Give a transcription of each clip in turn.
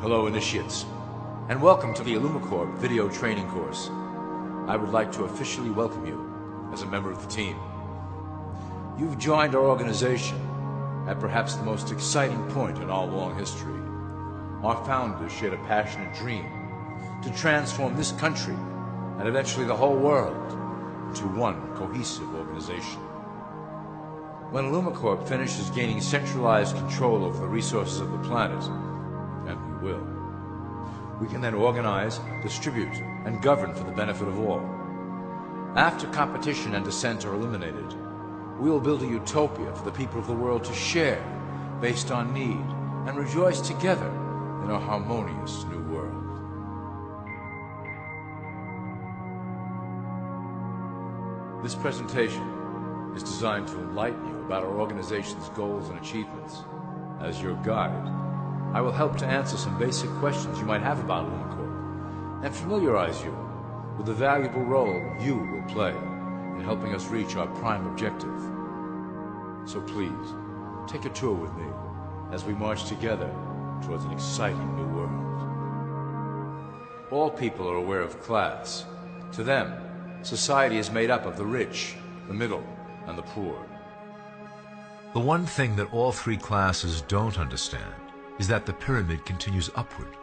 Hello, initiates, and welcome to the Illumicorp video training course. I would like to officially welcome you as a member of the team. You've joined our organization at perhaps the most exciting point in our long history. Our founders shared a passionate dream to transform this country and eventually the whole world into one cohesive organization. When Illumicorp finishes gaining centralized control over the resources of the planet, and we will, we can then organize, distribute, and govern for the benefit of all. After competition and dissent are eliminated, we will build a utopia for the people of the world to share based on need and rejoice together in a harmonious new world. This presentation is designed to enlighten you about our organization's goals and achievements. As your guide, I will help to answer some basic questions you might have about Illumicorp and familiarize you with the valuable role you will play in helping us reach our prime objective. So please, take a tour with me as we march together towards an exciting new world. All people are aware of class. To them, society is made up of the rich, the middle, and the poor. The one thing that all three classes don't understand is that the pyramid continues upward.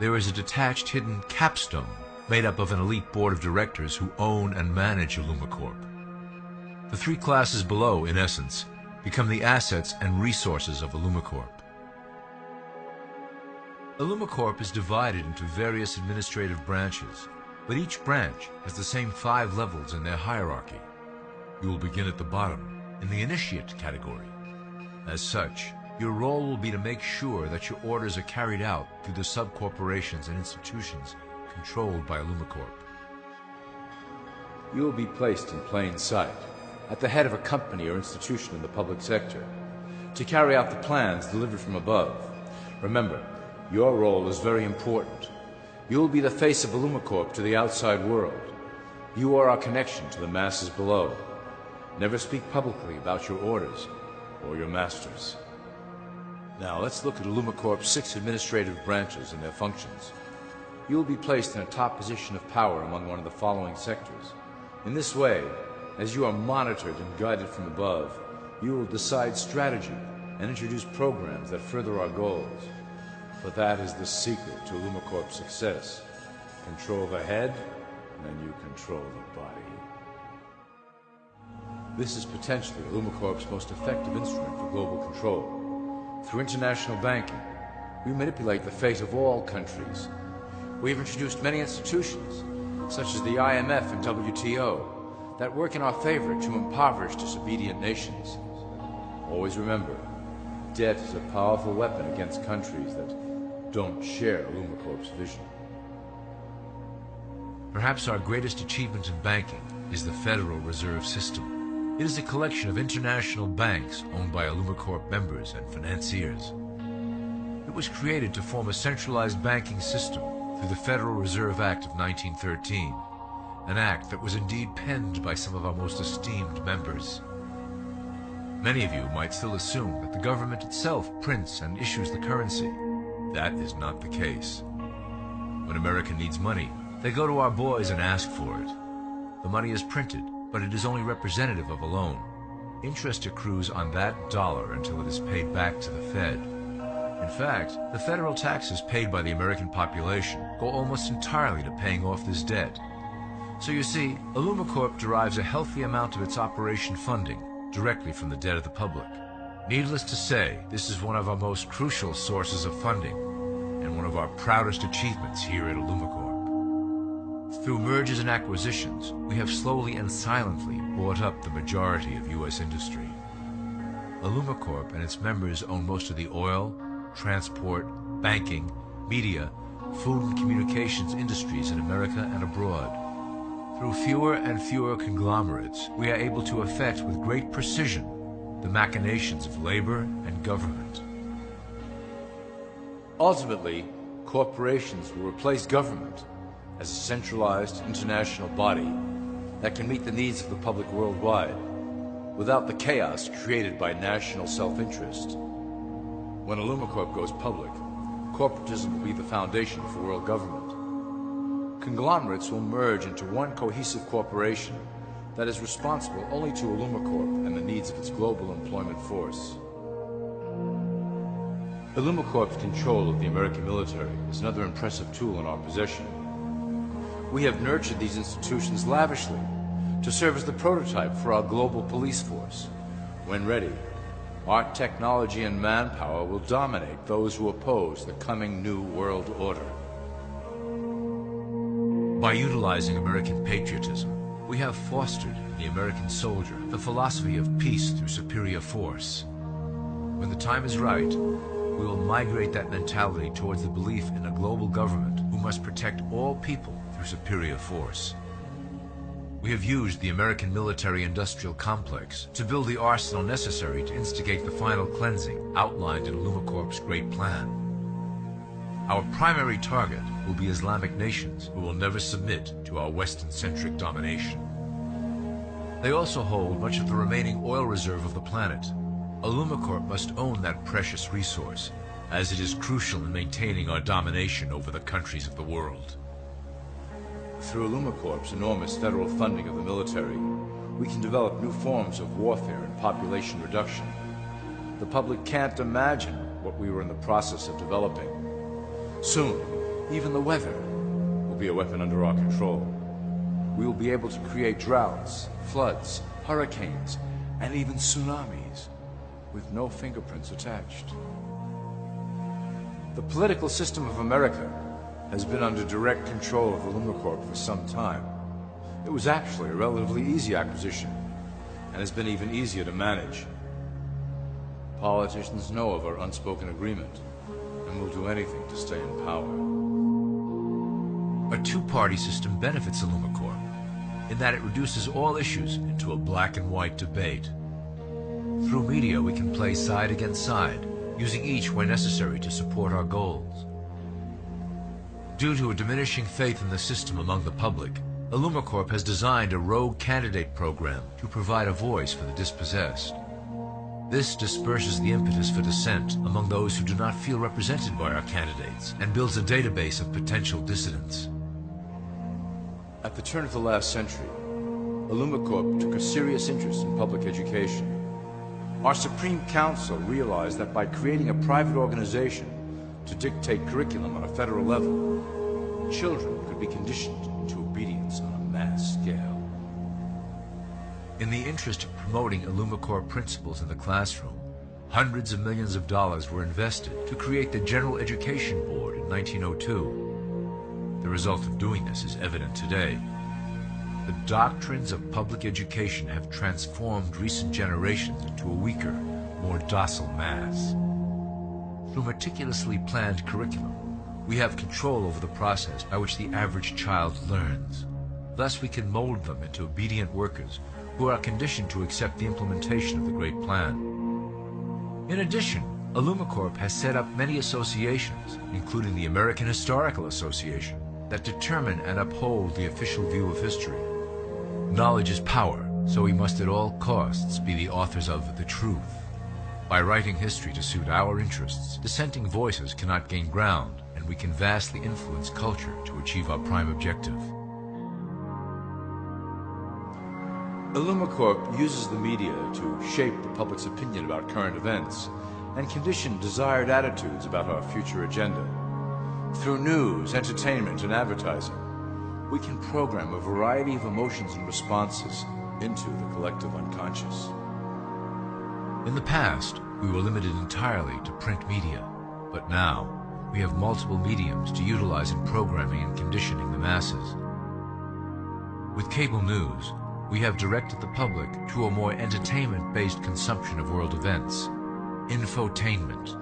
There is a detached hidden capstone made up of an elite board of directors who own and manage Illumicorp. The three classes below, in essence, become the assets and resources of Illumicorp. Illumicorp is divided into various administrative branches, but each branch has the same 5 levels in their hierarchy. You will begin at the bottom, in the initiate category. As such, your role will be to make sure that your orders are carried out through the sub-corporations and institutions controlled by Illumicorp. You will be placed in plain sight, at the head of a company or institution in the public sector, to carry out the plans delivered from above. Remember, your role is very important. You will be the face of Illumicorp to the outside world. You are our connection to the masses below. Never speak publicly about your orders or your masters. Now let's look at Illumicorp's 6 administrative branches and their functions. You will be placed in a top position of power among one of the following sectors. In this way, as you are monitored and guided from above, you will decide strategy and introduce programs that further our goals. For that is the secret to Illumicorp's success. Control the head, and you control the body. This is potentially Illumicorp's most effective instrument for global control. Through international banking, we manipulate the fate of all countries. We have introduced many institutions, such as the IMF and WTO, that work in our favor to impoverish disobedient nations. Always remember, debt is a powerful weapon against countries that don't share Illumicorp's vision. Perhaps our greatest achievement in banking is the Federal Reserve System. It is a collection of international banks owned by Illumicorp members and financiers. It was created to form a centralized banking system through the Federal Reserve Act of 1913, an act that was indeed penned by some of our most esteemed members. Many of you might still assume that the government itself prints and issues the currency. That is not the case. When America needs money, they go to our boys and ask for it. The money is printed, but it is only representative of a loan. Interest accrues on that dollar until it is paid back to the Fed. In fact, the federal taxes paid by the American population go almost entirely to paying off this debt. So you see, Illumicorp derives a healthy amount of its operation funding directly from the debt of the public. Needless to say, this is one of our most crucial sources of funding, and one of our proudest achievements here at Illumicorp. Through mergers and acquisitions, we have slowly and silently bought up the majority of U.S. industry. Illumicorp and its members own most of the oil, transport, banking, media, food and communications industries in America and abroad. Through fewer and fewer conglomerates, we are able to effect with great precision the machinations of labor and government. Ultimately, corporations will replace government as a centralized international body that can meet the needs of the public worldwide without the chaos created by national self-interest. When Illumicorp goes public, corporatism will be the foundation for world government. Conglomerates will merge into one cohesive corporation that is responsible only to Illumicorp and the needs of its global employment force. Illumicorp's control of the American military is another impressive tool in our possession. We have nurtured these institutions lavishly to serve as the prototype for our global police force. When ready, our technology and manpower will dominate those who oppose the coming new world order. By utilizing American patriotism, we have fostered in the American soldier the philosophy of peace through superior force. When the time is right, we will migrate that mentality towards the belief in a global government who must protect all people through superior force. We have used the American military-industrial complex to build the arsenal necessary to instigate the final cleansing outlined in Illumicorp's Great Plan. Our primary target will be Islamic nations who will never submit to our Western-centric domination. They also hold much of the remaining oil reserve of the planet. Illumicorp must own that precious resource, as it is crucial in maintaining our domination over the countries of the world. Through Illumicorp's enormous federal funding of the military, we can develop new forms of warfare and population reduction. The public can't imagine what we were in the process of developing. Soon, even the weather will be a weapon under our control. We will be able to create droughts, floods, hurricanes, and even tsunamis with no fingerprints attached. The political system of America has been under direct control of Illumicorp for some time. It was actually a relatively easy acquisition, and has been even easier to manage. Politicians know of our unspoken agreement, and will do anything to stay in power. A two-party system benefits Illumicorp, in that it reduces all issues into a black and white debate. Through media, we can play side against side, using each where necessary to support our goals. Due to a diminishing faith in the system among the public, Illumicorp has designed a rogue candidate program to provide a voice for the dispossessed. This disperses the impetus for dissent among those who do not feel represented by our candidates and builds a database of potential dissidents. At the turn of the last century, Illumicorp took a serious interest in public education. Our Supreme Council realized that by creating a private organization to dictate curriculum on a federal level, children could be conditioned to obedience on a mass scale. In the interest of promoting Illumicorp principles in the classroom, hundreds of millions of dollars were invested to create the General Education Board in 1902. The result of doing this is evident today. The doctrines of public education have transformed recent generations into a weaker, more docile mass. Through meticulously planned curriculum, we have control over the process by which the average child learns. Thus we can mold them into obedient workers who are conditioned to accept the implementation of the Great Plan. In addition, Illumicorp has set up many associations, including the American Historical Association, that determine and uphold the official view of history. Knowledge is power, so we must at all costs be the authors of the truth. By writing history to suit our interests, dissenting voices cannot gain ground, and we can vastly influence culture to achieve our prime objective. Illumicorp uses the media to shape the public's opinion about current events and condition desired attitudes about our future agenda. Through news, entertainment, and advertising, we can program a variety of emotions and responses into the collective unconscious. In the past, we were limited entirely to print media, but now we have multiple mediums to utilize in programming and conditioning the masses. With cable news, we have directed the public to a more entertainment-based consumption of world events, infotainment.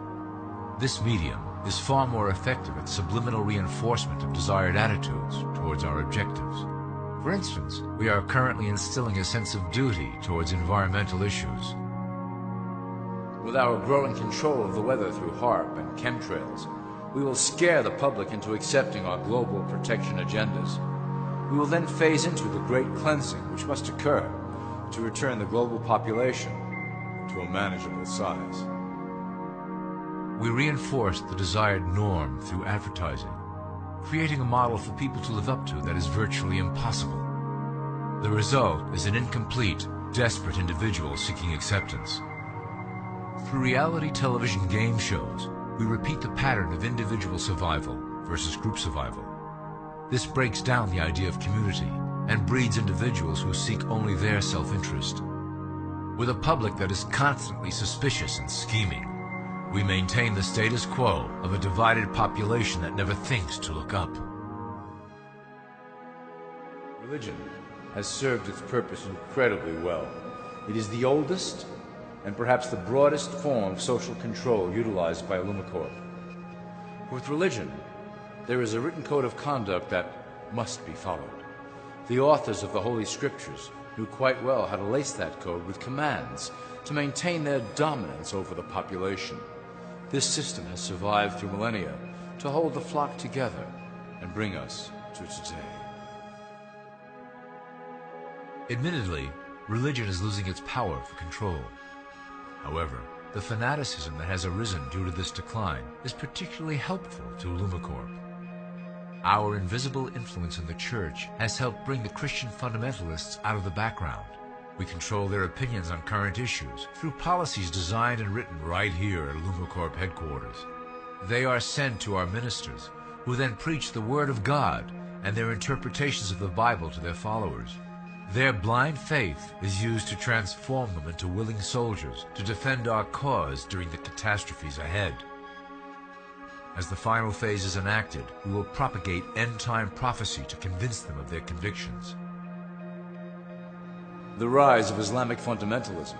This medium is far more effective at subliminal reinforcement of desired attitudes towards our objectives. For instance, we are currently instilling a sense of duty towards environmental issues. With our growing control of the weather through HAARP and chemtrails, we will scare the public into accepting our global protection agendas. We will then phase into the great cleansing which must occur to return the global population to a manageable size. We reinforce the desired norm through advertising, creating a model for people to live up to that is virtually impossible. The result is an incomplete, desperate individual seeking acceptance. Through reality television game shows, we repeat the pattern of individual survival versus group survival. This breaks down the idea of community and breeds individuals who seek only their self-interest. With a public that is constantly suspicious and scheming, we maintain the status quo of a divided population that never thinks to look up. Religion has served its purpose incredibly well. It is the oldest and perhaps the broadest form of social control utilized by Illumicorp. With religion, there is a written code of conduct that must be followed. The authors of the Holy Scriptures knew quite well how to lace that code with commands to maintain their dominance over the population. This system has survived through millennia to hold the flock together and bring us to today. Admittedly, religion is losing its power for control. However, the fanaticism that has arisen due to this decline is particularly helpful to Illumicorp. Our invisible influence in the Church has helped bring the Christian fundamentalists out of the background. We control their opinions on current issues through policies designed and written right here at Illumicorp headquarters. They are sent to our ministers, who then preach the Word of God and their interpretations of the Bible to their followers. Their blind faith is used to transform them into willing soldiers to defend our cause during the catastrophes ahead. As the final phase is enacted, we will propagate end-time prophecy to convince them of their convictions. The rise of Islamic fundamentalism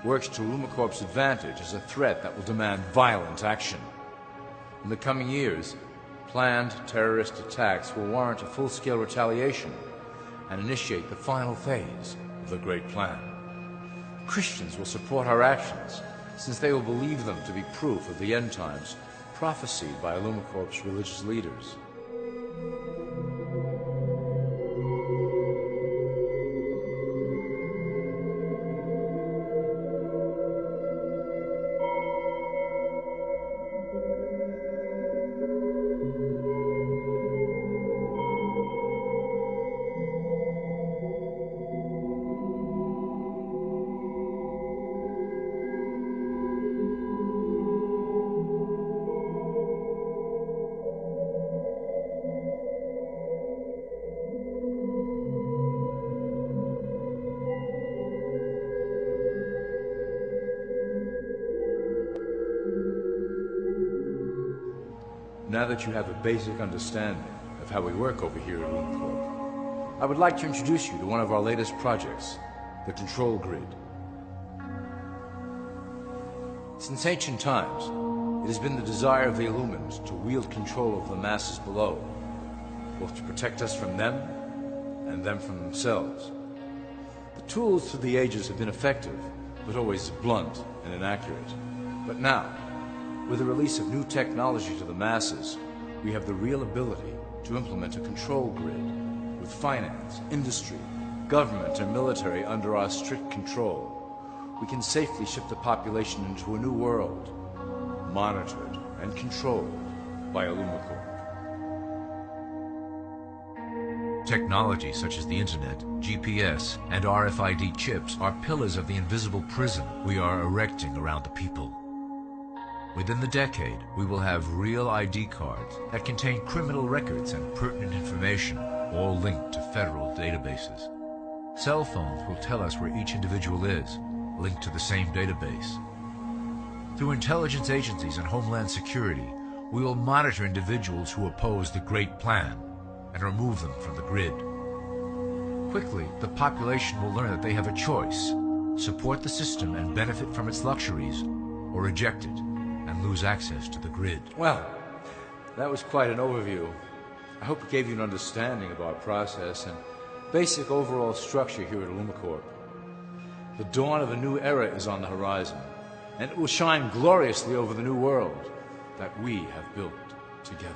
works to Illumicorp's advantage as a threat that will demand violent action. In the coming years, planned terrorist attacks will warrant a full-scale retaliation and initiate the final phase of the Great Plan. Christians will support our actions, since they will believe them to be proof of the end times prophesied by Illumicorp's religious leaders. Now that you have a basic understanding of how we work over here at Illumicorp, I would like to introduce you to one of our latest projects, the Control Grid. Since ancient times, it has been the desire of the Illumins to wield control of the masses below, both to protect us from them and them from themselves. The tools through the ages have been effective, but always blunt and inaccurate. But now, with the release of new technology to the masses, we have the real ability to implement a control grid with finance, industry, government, and military under our strict control. We can safely ship the population into a new world, monitored and controlled by Illumicorp. Technology such as the Internet, GPS, and RFID chips are pillars of the invisible prison we are erecting around the people. Within the decade, we will have real ID cards that contain criminal records and pertinent information, all linked to federal databases. Cell phones will tell us where each individual is, linked to the same database. Through intelligence agencies and Homeland Security, we will monitor individuals who oppose the Great Plan and remove them from the grid. Quickly, the population will learn that they have a choice: support the system and benefit from its luxuries, or reject it and lose access to the grid. Well, that was quite an overview. I hope it gave you an understanding of our process and basic overall structure here at Illumicorp. The dawn of a new era is on the horizon, and it will shine gloriously over the new world that we have built together.